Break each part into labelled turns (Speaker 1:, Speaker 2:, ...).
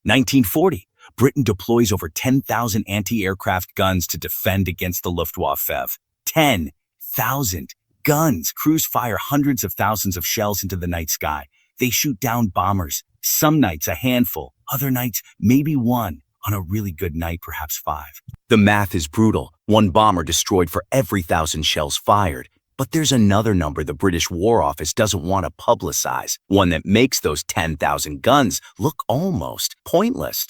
Speaker 1: 1940, Britain deploys over 10,000 anti-aircraft guns to defend against the Luftwaffe. 10,000 guns. Crews fire hundreds of thousands of shells into the night sky. They shoot down bombers. Some nights a handful, other nights maybe one. On a really good night, perhaps 5. The math is brutal. One bomber destroyed for every 1,000 shells fired. But there's another number the British War Office doesn't want to publicize, one that makes those 10,000 guns look almost pointless.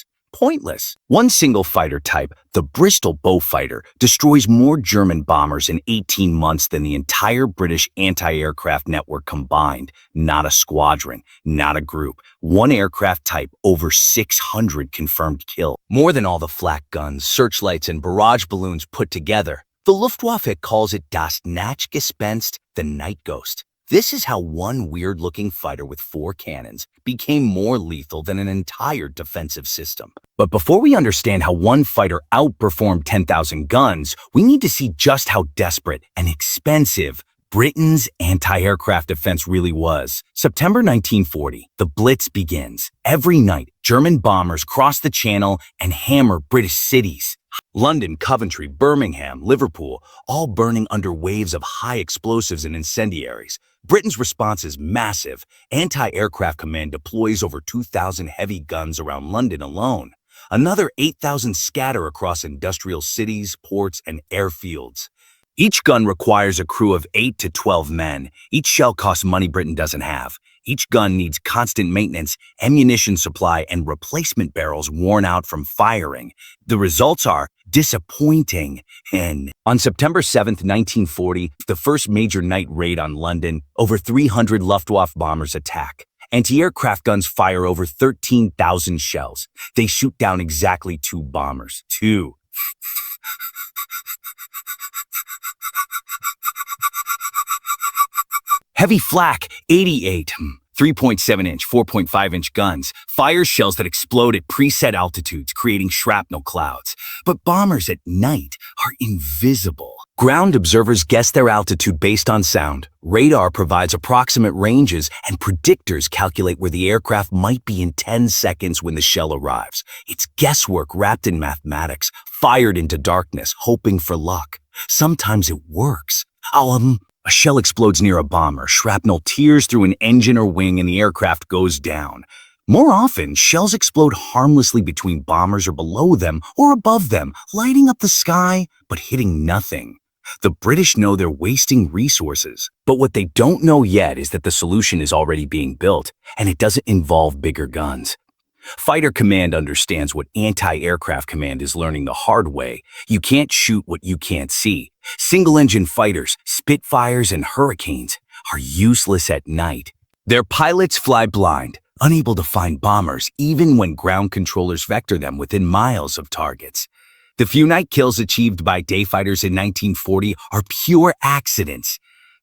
Speaker 1: One single fighter type, the Bristol Beaufighter, destroys more German bombers in 18 months than the entire British anti-aircraft network combined. Not a squadron, not a group. One aircraft type, over 600 confirmed kill. More than all the flak guns, searchlights, and barrage balloons put together. The Luftwaffe calls it das Nachtgespenst, the night ghost. This is how one weird-looking fighter with 4 cannons became more lethal than an entire defensive system. But before we understand how one fighter outperformed 10,000 guns, we need to see just how desperate and expensive Britain's anti-aircraft defense really was. September 1940, the Blitz begins. Every night, German bombers cross the Channel and hammer British cities. London, Coventry, Birmingham, Liverpool, all burning under waves of high explosives and incendiaries. Britain's response is massive. Anti-Aircraft Command deploys over 2,000 heavy guns around London alone. Another 8,000 scatter across industrial cities, ports, and airfields. Each gun requires a crew of 8 to 12 men. Each shell costs money Britain doesn't have. Each gun needs constant maintenance, ammunition supply, and replacement barrels worn out from firing. The results are disappointing. And on September 7, 1940, the first major night raid on London, over 300 Luftwaffe bombers attack. Anti-aircraft guns fire over 13,000 shells. They shoot down exactly 2 bombers. 2. Heavy flak, 88, 3.7-inch, 4.5-inch guns, fire shells that explode at preset altitudes, creating shrapnel clouds. But bombers at night are invisible. Ground observers guess their altitude based on sound. Radar provides approximate ranges, and predictors calculate where the aircraft might be in 10 seconds when the shell arrives. It's guesswork wrapped in mathematics, fired into darkness, hoping for luck. Sometimes it works. A shell explodes near a bomber, shrapnel tears through an engine or wing, and the aircraft goes down. More often, shells explode harmlessly between bombers or below them or above them, lighting up the sky but hitting nothing. The British know they're wasting resources, but what they don't know yet is that the solution is already being built, and it doesn't involve bigger guns. Fighter Command understands what Anti-Aircraft Command is learning the hard way. You can't shoot what you can't see. Single-engine fighters, Spitfires, and Hurricanes are useless at night. Their pilots fly blind, unable to find bombers even when ground controllers vector them within miles of targets. The few night kills achieved by day fighters in 1940 are pure accidents.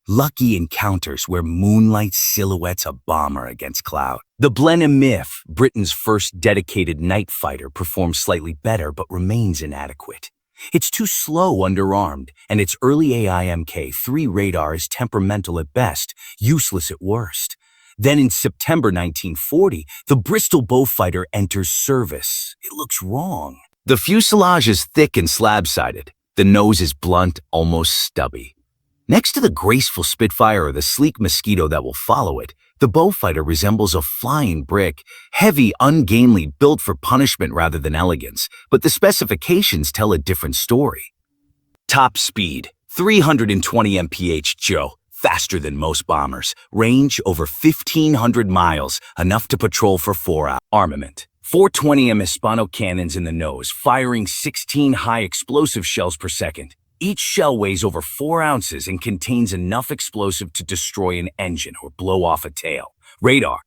Speaker 1: Lucky encounters where moonlight silhouettes a bomber against cloud. The Blenheim Myth, Britain's first dedicated night fighter, performs slightly better but remains inadequate. It's too slow underarmed, and its early AIMK-3 radar is temperamental at best, useless at worst. Then in September 1940, the Bristol Beaufighter enters service. It looks wrong. The fuselage is thick and slab-sided. The nose is blunt, almost stubby. Next to the graceful Spitfire or the sleek Mosquito that will follow it, the Beaufighter resembles a flying brick, heavy, ungainly, built for punishment rather than elegance, but the specifications tell a different story. Top speed, 320 mph, Joe, faster than most bombers. Range over 1,500 miles, enough to patrol for 4 hours. Armament, 420 Hispano cannons in the nose, firing 16 high explosive shells per second. Each shell weighs over 4 ounces and contains enough explosive to destroy an engine or blow off a tail. Radar.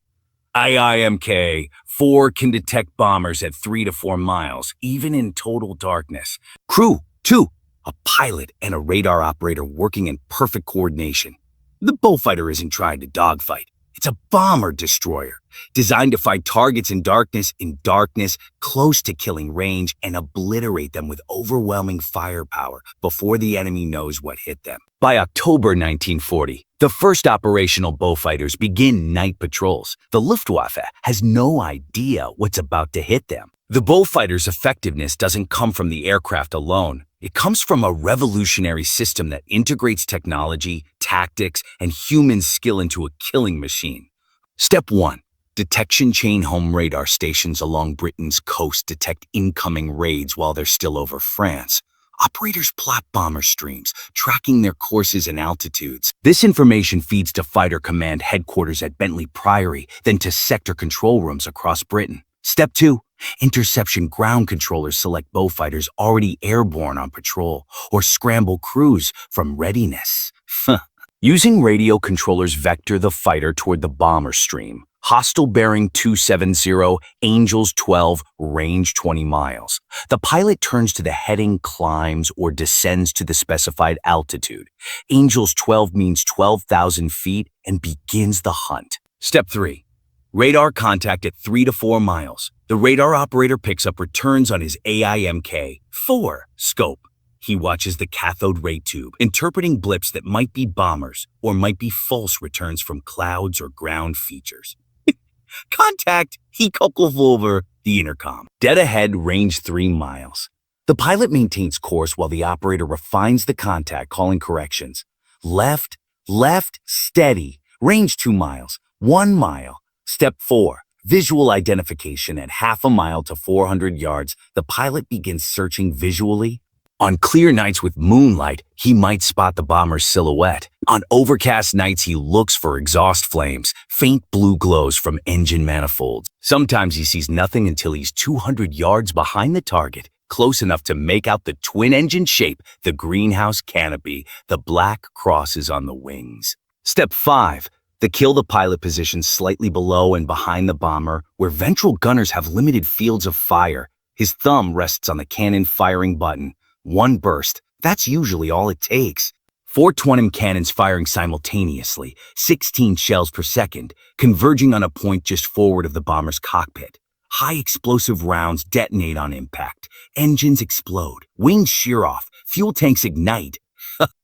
Speaker 1: IIMK-4 can detect bombers at 3 to 4 miles, even in total darkness. Crew, 2. A pilot and a radar operator working in perfect coordination. The Beaufighter isn't trying to dogfight. It's a bomber destroyer, designed to find targets in darkness, close to killing range, and obliterate them with overwhelming firepower before the enemy knows what hit them. By October 1940, the first operational Beaufighters begin night patrols. The Luftwaffe has no idea what's about to hit them. The Beaufighters' effectiveness doesn't come from the aircraft alone. It comes from a revolutionary system that integrates technology, tactics, and human skill into a killing machine. Step 1. Detection chain home radar stations along Britain's coast detect incoming raids while they're still over France. Operators plot bomber streams, tracking their courses and altitudes. This information feeds to Fighter Command headquarters at Bentley Priory, then to sector control rooms across Britain. Step 2. Interception ground controllers select Beaufighters already airborne on patrol or scramble crews from readiness. Using radio controllers vector the fighter toward the bomber stream. Hostile bearing 270, Angels 12, range 20 miles. The pilot turns to the heading, climbs, or descends to the specified altitude. Angels 12 means 12,000 feet and begins the hunt. Step 3. Radar contact at 3 to 4 miles. The radar operator picks up returns on his AIMK-4 scope. He watches the cathode ray tube, interpreting blips that might be bombers or might be false returns from clouds or ground features. Contact, he couples over the intercom. Dead ahead, range 3 miles. The pilot maintains course while the operator refines the contact, calling corrections. Left, steady, range 2 miles, 1 mile. Step 4. Visual identification at half a mile to 400 yards. The pilot begins searching visually. On clear nights with moonlight, he might spot the bomber's silhouette. On overcast nights, he looks for exhaust flames, faint blue glows from engine manifolds. Sometimes he sees nothing until he's 200 yards behind the target, close enough to make out the twin-engine shape, the greenhouse canopy, the black crosses on the wings. Step 5. Kill the pilot position slightly below and behind the bomber, where ventral gunners have limited fields of fire. His thumb rests on the cannon firing button. 1 burst, that's usually all it takes. 4 twin cannons firing simultaneously, 16 shells per second, converging on a point just forward of the bomber's cockpit. High explosive rounds detonate on impact. Engines explode, wings shear off, fuel tanks ignite.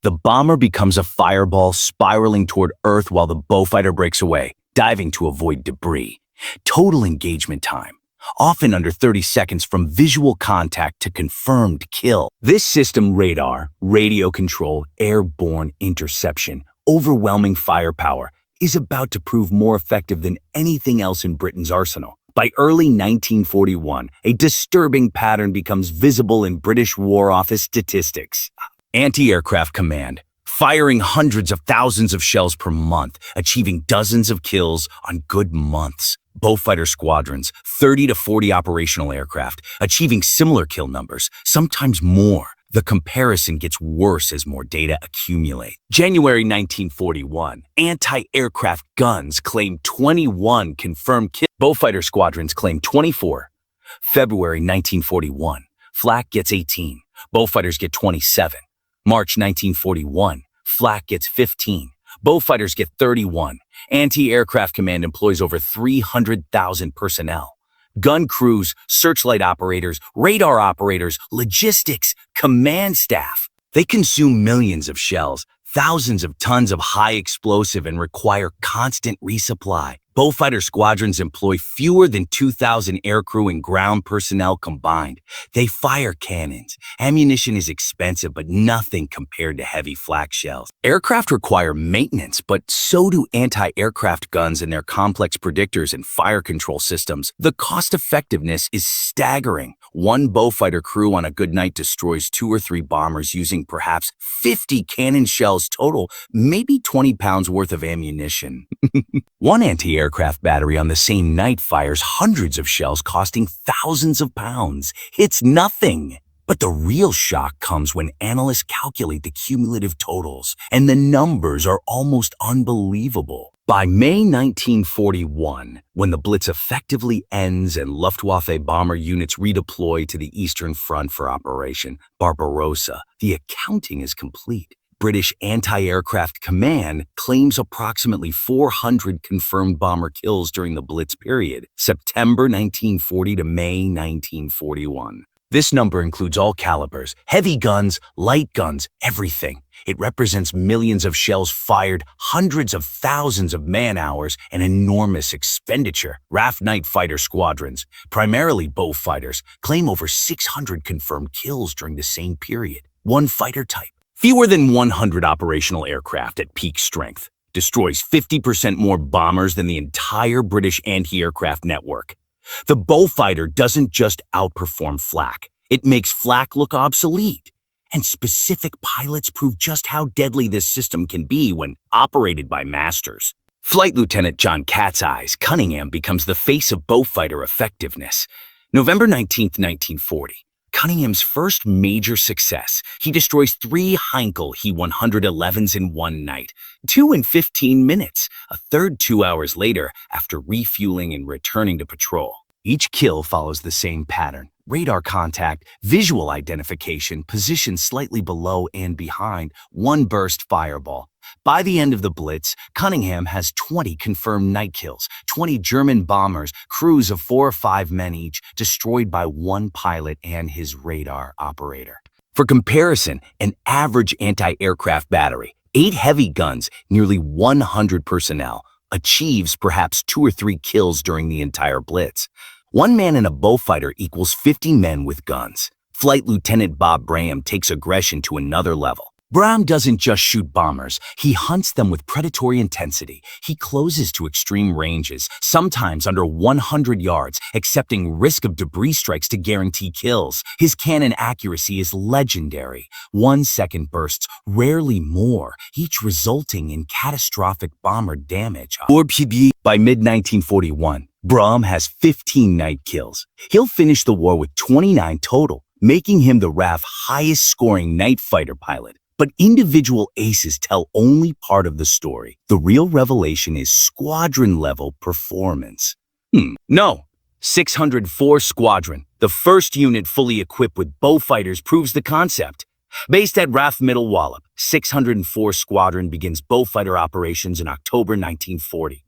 Speaker 1: The bomber becomes a fireball spiraling toward Earth while the Beaufighter breaks away, diving to avoid debris. Total engagement time, often under 30 seconds from visual contact to confirmed kill. This system radar, radio control, airborne interception, overwhelming firepower is about to prove more effective than anything else in Britain's arsenal. By early 1941, a disturbing pattern becomes visible in British War Office statistics. Anti-aircraft command, firing hundreds of thousands of shells per month, achieving dozens of kills on good months. Beaufighter squadrons, 30 to 40 operational aircraft, achieving similar kill numbers, sometimes more. The comparison gets worse as more data accumulate. January 1941, anti-aircraft guns claim 21 confirmed kills. Beaufighter squadrons claim 24. February 1941, Flak gets 18. Beaufighters get 27. March 1941, Flak gets 15. Beaufighters get 31. Anti-aircraft command employs over 300,000 personnel. Gun crews, searchlight operators, radar operators, logistics, command staff. They consume millions of shells, thousands of tons of high explosive, and require constant resupply. Beaufighter squadrons employ fewer than 2,000 aircrew and ground personnel combined. They fire cannons. Ammunition is expensive, but nothing compared to heavy flak shells. Aircraft require maintenance, but so do anti-aircraft guns and their complex predictors and fire control systems. The cost effectiveness is staggering. One Beaufighter crew on a good night destroys 2 or 3 bombers using perhaps 50 cannon shells total, maybe 20 pounds worth of ammunition. One anti-aircraft battery on the same night fires hundreds of shells costing thousands of pounds. It's nothing. But the real shock comes when analysts calculate the cumulative totals, and the numbers are almost unbelievable. By May 1941, when the Blitz effectively ends and Luftwaffe bomber units redeploy to the Eastern Front for Operation Barbarossa, the accounting is complete. British Anti-Aircraft Command claims approximately 400 confirmed bomber kills during the Blitz period, September 1940 to May 1941. This number includes all calibers, heavy guns, light guns, everything. It represents millions of shells fired, hundreds of thousands of man-hours, and enormous expenditure. RAF night fighter squadrons, primarily Bf fighters, claim over 600 confirmed kills during the same period. One fighter type, fewer than 100 operational aircraft at peak strength, destroys 50% more bombers than the entire British anti-aircraft network. The Bf fighter doesn't just outperform Flak, it makes Flak look obsolete. And specific pilots prove just how deadly this system can be when operated by masters. Flight Lieutenant John Cat's Eyes Cunningham becomes the face of Bf fighter effectiveness. November 19, 1940. Cunningham's first major success. He destroys 3 Heinkel He-111s in one night, 2 in 15 minutes, a third 2 hours later after refueling and returning to patrol. Each kill follows the same pattern. Radar contact, visual identification, position slightly below and behind, one burst fireball. By the end of the Blitz, Cunningham has 20 confirmed night kills, 20 German bombers, crews of 4 or 5 men each, destroyed by one pilot and his radar operator. For comparison, an average anti-aircraft battery, 8 heavy guns, nearly 100 personnel, achieves perhaps 2 or 3 kills during the entire Blitz. One man in a Bf fighter equals 50 men with guns. Flight Lieutenant Bob Braham takes aggression to another level. Braham doesn't just shoot bombers, he hunts them with predatory intensity. He closes to extreme ranges, sometimes under 100 yards, accepting risk of debris strikes to guarantee kills. His cannon accuracy is legendary. 1-second bursts, rarely more, each resulting in catastrophic bomber damage. By mid-1941, Braham has 15 night kills. He'll finish the war with 29 total, making him the RAF highest-scoring night fighter pilot. But individual aces tell only part of the story. The real revelation is squadron-level performance. No. 604 Squadron, the first unit fully equipped with Bf fighters, proves the concept. Based at RAF Middle Wallop, 604 Squadron begins Bf fighter operations in October 1940.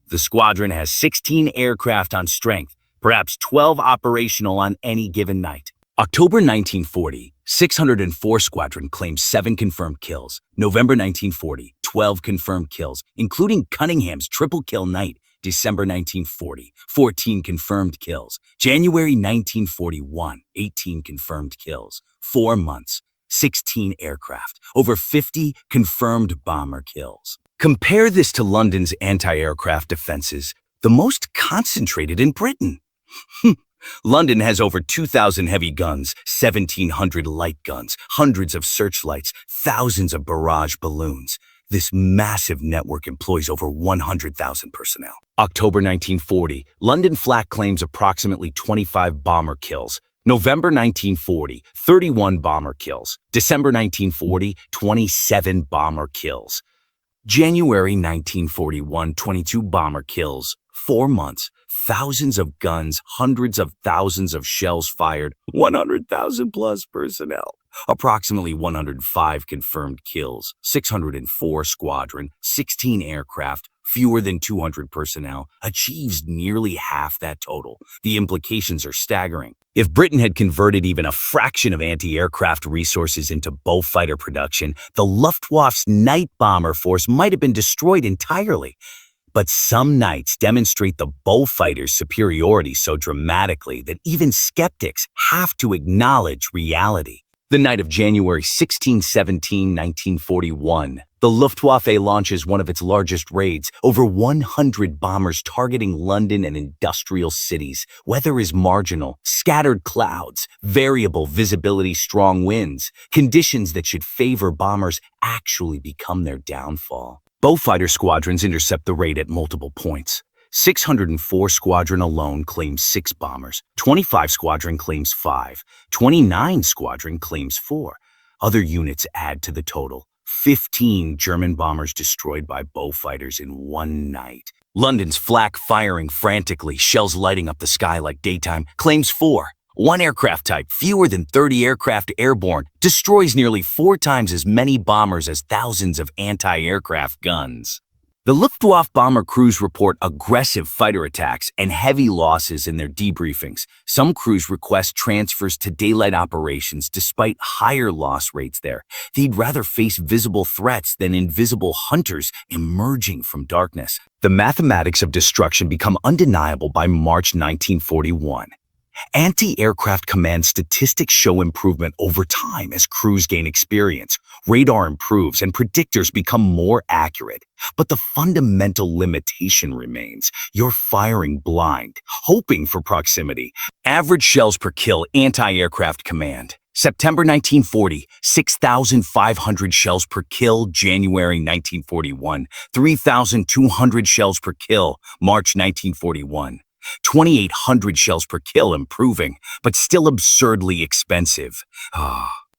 Speaker 1: The squadron has 16 aircraft on strength, perhaps 12 operational on any given night. October 1940, 604 Squadron claims 7 confirmed kills. November 1940, 12 confirmed kills, including Cunningham's triple kill night. December 1940, 14 confirmed kills. January 1941, 18 confirmed kills. 4 months, 16 aircraft, over 50 confirmed bomber kills. Compare this to London's anti-aircraft defenses, the most concentrated in Britain. London has over 2,000 heavy guns, 1,700 light guns, hundreds of searchlights, thousands of barrage balloons. This massive network employs over 100,000 personnel. October 1940, London Flak claims approximately 25 bomber kills. November 1940, 31 bomber kills. December 1940, 27 bomber kills. January 1941, 22 bomber kills. 4 months, thousands of guns, hundreds of thousands of shells fired, 100,000 plus personnel. Approximately 105 confirmed kills, 604 Squadron, 16 aircraft, fewer than 200 personnel, achieves nearly half that total. The implications are staggering. If Britain had converted even a fraction of anti-aircraft resources into Bf fighter production, the Luftwaffe's night bomber force might have been destroyed entirely. But some nights demonstrate the Bf fighter's superiority so dramatically that even skeptics have to acknowledge reality. The night of January 16-17, 1941, the Luftwaffe launches one of its largest raids, over 100 bombers targeting London and industrial cities. Weather is marginal, scattered clouds, variable visibility, strong winds. Conditions that should favor bombers actually become their downfall. Bf fighter squadrons intercept the raid at multiple points. 604 Squadron alone claims 6 bombers, 25 Squadron claims 5, 29 Squadron claims 4. Other units add to the total. 15 German bombers destroyed by Bf fighters in one night. London's Flak, firing frantically, shells lighting up the sky like daytime, claims 4. One aircraft type, fewer than 30 aircraft airborne, destroys nearly 4 times as many bombers as thousands of anti-aircraft guns. The Luftwaffe bomber crews report aggressive fighter attacks and heavy losses in their debriefings. Some crews request transfers to daylight operations despite higher loss rates there. They'd rather face visible threats than invisible hunters emerging from darkness. The mathematics of destruction become undeniable by March 1941. Anti-aircraft command statistics show improvement over time as crews gain experience, radar improves, and predictors become more accurate. But the fundamental limitation remains. You're firing blind, hoping for proximity. Average shells per kill, anti-aircraft command. September 1940, 6,500 shells per kill. January 1941, 3,200 shells per kill. March 1941. 2,800 shells per kill, improving, but still absurdly expensive.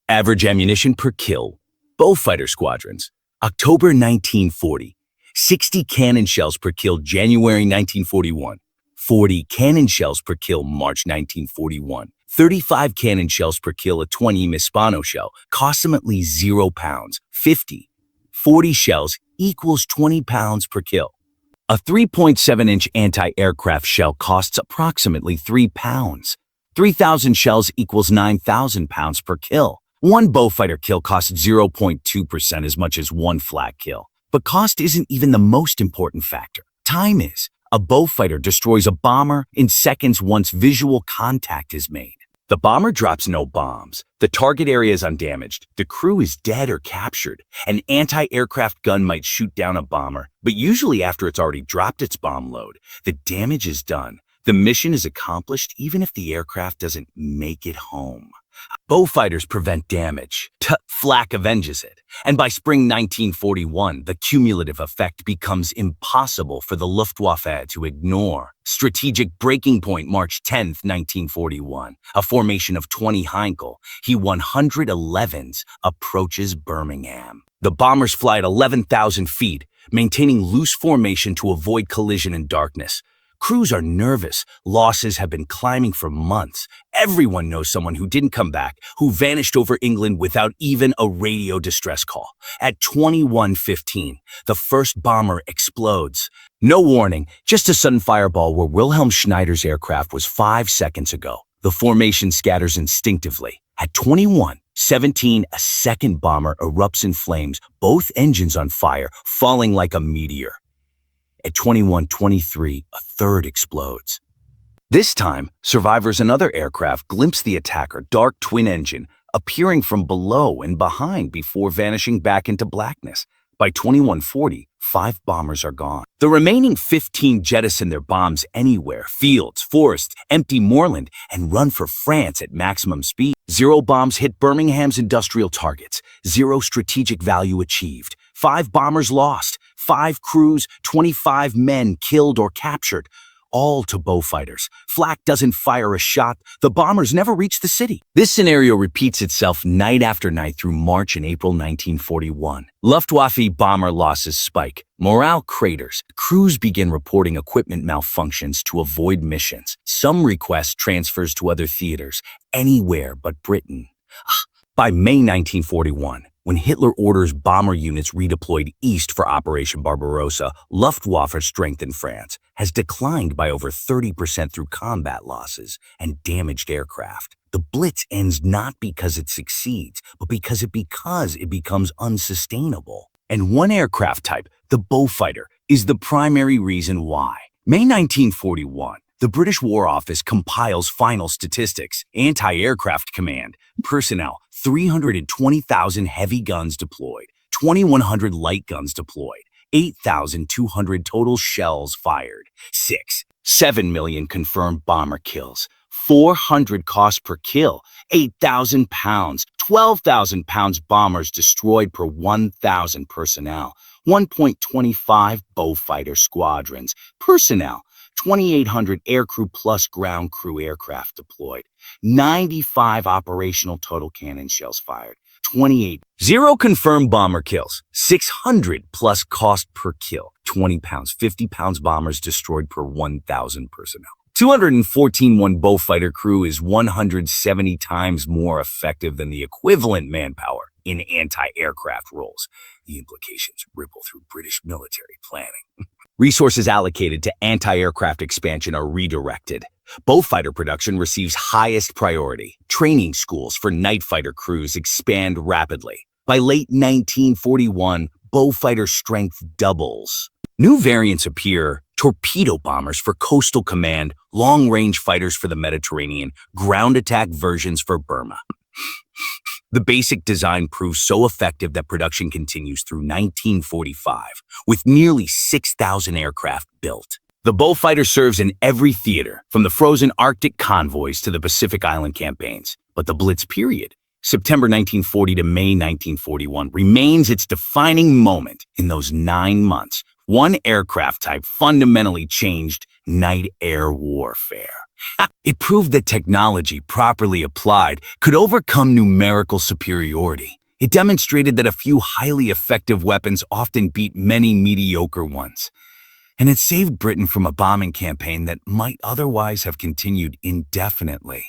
Speaker 1: Average ammunition per kill. Beaufighter squadrons. October 1940. 60 cannon shells per kill. January 1941. 40 cannon shells per kill. March 1941. 35 cannon shells per kill. A 20 Mispano shell costs approximately 0 pounds. 50. 40 shells equals 20 pounds per kill. A 3.7-inch anti-aircraft shell costs approximately 3 pounds. 3,000 shells equals 9,000 pounds per kill. One Beaufighter kill costs 0.2% as much as one Flak kill. But cost isn't even the most important factor. Time is. A Beaufighter destroys a bomber in seconds once visual contact is made. The bomber drops no bombs. The target area is undamaged. The crew is dead or captured. An anti-aircraft gun might shoot down a bomber, but usually after it's already dropped its bomb load. The damage is done. The mission is accomplished even if the aircraft doesn't make it home. Beaufighters prevent damage. Flak avenges it. And by spring 1941, the cumulative effect becomes impossible for the Luftwaffe to ignore. Strategic breaking point, March 10, 1941. A formation of 20 Heinkel, He-111s, approaches Birmingham. The bombers fly at 11,000 feet, maintaining loose formation to avoid collision in darkness. Crews are nervous. Losses have been climbing for months. Everyone knows someone who didn't come back, who vanished over England without even a radio distress call. At 21:15, the first bomber explodes. No warning, just a sudden fireball where Wilhelm Schneider's aircraft was 5 seconds ago. The formation scatters instinctively. At 21:17, a second bomber erupts in flames, both engines on fire, falling like a meteor. At 21:23, a third explodes. This time, survivors in other aircraft glimpse the attacker, dark twin engine, appearing from below and behind before vanishing back into blackness. By 21:40, 5 bombers are gone. The remaining 15 jettison their bombs anywhere, fields, forests, empty moorland, and run for France at maximum speed. 0 bombs hit Birmingham's industrial targets. 0 strategic value achieved. 5 bombers lost. 5 crews, 25 men killed or captured, all to Beaufighters. Flak doesn't fire a shot. The bombers never reach the city. This scenario repeats itself night after night through March and April 1941. Luftwaffe bomber losses spike. Morale craters. Crews begin reporting equipment malfunctions to avoid missions. Some request transfers to other theaters, anywhere but Britain. By May 1941, when Hitler orders bomber units redeployed east for Operation Barbarossa, Luftwaffe strength in France has declined by over 30% through combat losses and damaged aircraft. The Blitz ends not because it succeeds, but because it becomes unsustainable. And one aircraft type, the Beaufighter, is the primary reason why. May 1941. The British War Office compiles final statistics. Anti-aircraft command. Personnel, 320,000 heavy guns deployed. 2,100 light guns deployed. 8,200 total shells fired. 7 million confirmed bomber kills. 400 cost per kill. 8,000 pounds. 12,000 pounds bombers destroyed per 1,000 personnel. 1.25 Beaufighter squadrons. Personnel. 2,800 aircrew plus ground crew aircraft deployed. 95 operational total cannon shells fired. 28. 0 confirmed bomber kills. 600 plus cost per kill. 20 pounds, 50 pounds bombers destroyed per 1,000 personnel. 214 Beaufighter crew is 170 times more effective than the equivalent manpower in anti-aircraft roles. The implications ripple through British military planning. Resources allocated to anti-aircraft expansion are redirected. Beaufighter production receives highest priority. Training schools for night fighter crews expand rapidly. By late 1941, Beaufighter strength doubles. New variants appear: torpedo bombers for coastal command, long-range fighters for the Mediterranean, ground attack versions for Burma. The basic design proves so effective that production continues through 1945, with nearly 6,000 aircraft built. The Beaufighter serves in every theater, from the frozen Arctic convoys to the Pacific Island campaigns. But the Blitz period, September 1940 to May 1941, remains its defining moment. In those 9 months, one aircraft type fundamentally changed night-air warfare. It proved that technology, properly applied, could overcome numerical superiority. It demonstrated that a few highly effective weapons often beat many mediocre ones. And it saved Britain from a bombing campaign that might otherwise have continued indefinitely.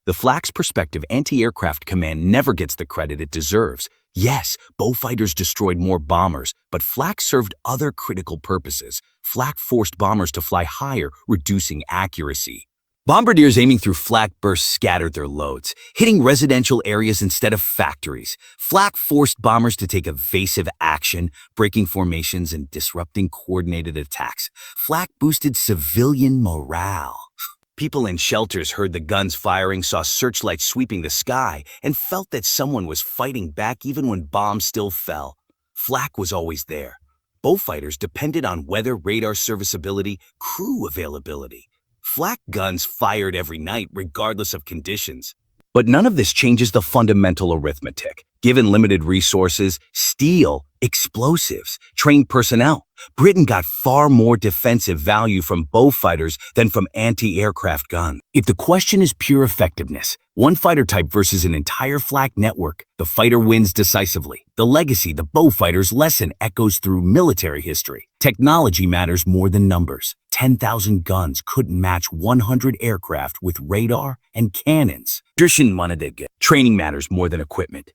Speaker 1: The Flak's perspective anti-aircraft command never gets the credit it deserves. Yes, Beaufighters destroyed more bombers, but Flak served other critical purposes. Flak forced bombers to fly higher, reducing accuracy. Bombardiers aiming through flak bursts scattered their loads, hitting residential areas instead of factories. Flak forced bombers to take evasive action, breaking formations and disrupting coordinated attacks. Flak boosted civilian morale. People in shelters heard the guns firing, saw searchlights sweeping the sky, and felt that someone was fighting back even when bombs still fell. Flak was always there. Beaufighters depended on weather, radar serviceability, crew availability. Flak guns fired every night, regardless of conditions. But none of this changes the fundamental arithmetic. Given limited resources, steel, explosives, trained personnel, Britain got far more defensive value from Beaufighters than from anti-aircraft guns. If the question is pure effectiveness, one fighter type versus an entire Flak network, the fighter wins decisively. The legacy the Beaufighters' lesson echoes through military history. Technology matters more than numbers. 10,000 guns couldn't match 100 aircraft with radar and cannons. Training matters more than equipment.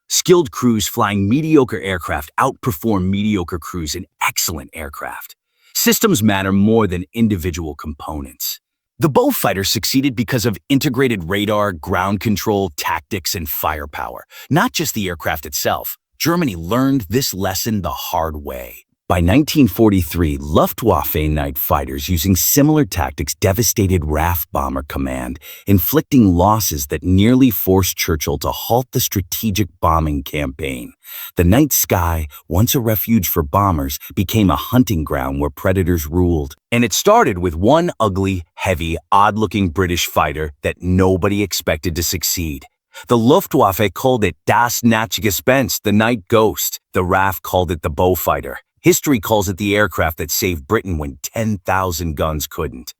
Speaker 1: Skilled crews flying mediocre aircraft outperform mediocre crews in excellent aircraft. Systems matter more than individual components. The Beaufighter succeeded because of integrated radar, ground control, tactics, and firepower, not just the aircraft itself. Germany learned this lesson the hard way. By 1943, Luftwaffe night fighters using similar tactics devastated RAF bomber command, inflicting losses that nearly forced Churchill to halt the strategic bombing campaign. The night sky, once a refuge for bombers, became a hunting ground where predators ruled. And it started with one ugly, heavy, odd-looking British fighter that nobody expected to succeed. The Luftwaffe called it Das Nachtgespenst, the night ghost. The RAF called it the Beaufighter. History calls it the aircraft that saved Britain when 10,000 guns couldn't.